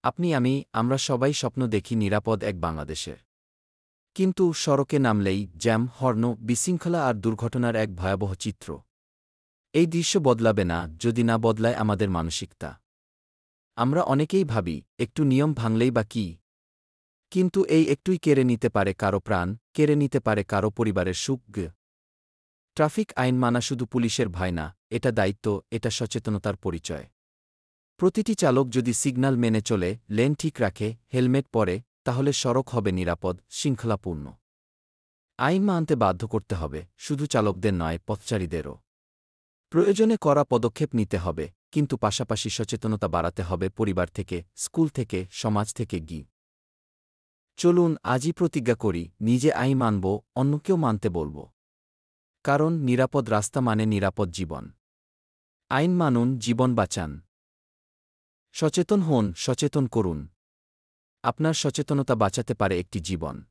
আপনি আমরা সবাই স্বপ্ন দেখি নিরাপদ এক বাংলাদেশের। কিন্তু সড়কে নামলেই জ্যাম, হর্ন, বিশৃঙ্খলা আর দুর্ঘটনার এক ভয়াবহ চিত্র। এই দৃশ্য বদলাবে না যদি না বদলায় আমাদের মানসিকতা। আমরা অনেকেই ভাবি, একটু নিয়ম ভাঙলেই বা কি? কিন্তু এই একটুই কেড়ে নিতে পারে কারো প্রাণ, কেড়ে নিতে পারে কারো পরিবারের সুখ। ট্রাফিক আইন মানা শুধু পুলিশের ভয় না, এটা দায়িত্ব, এটা সচেতনতার পরিচয়। প্রতিটি চালক যদি সিগন্যাল মেনে চলে, লেন ঠিক রাখে, হেলমেট পরে, তাহলে সড়ক হবে নিরাপদ, শৃঙ্খলাপূর্ণ। আইন মানতে বাধ্য করতে হবে, শুধু চালকদের নয়, পথচারীদেরও। প্রয়োজনে কড়া পদক্ষেপ নিতে হবে, কিন্তু পাশাপাশি সচেতনতা বাড়াতে হবে পরিবার থেকে, স্কুল থেকে, সমাজ থেকে। চলুন আজই প্রতিজ্ঞা করি, নিজে আইন মানব, অন্যকেও মানতে বলব। কারণ নিরাপদ রাস্তা মানে নিরাপদ জীবন। আইন মানুন, জীবন বাঁচান। সচেতন হন, সচেতন করুন। আপনার সচেতনতা বাঁচাতে পারে একটি জীবন।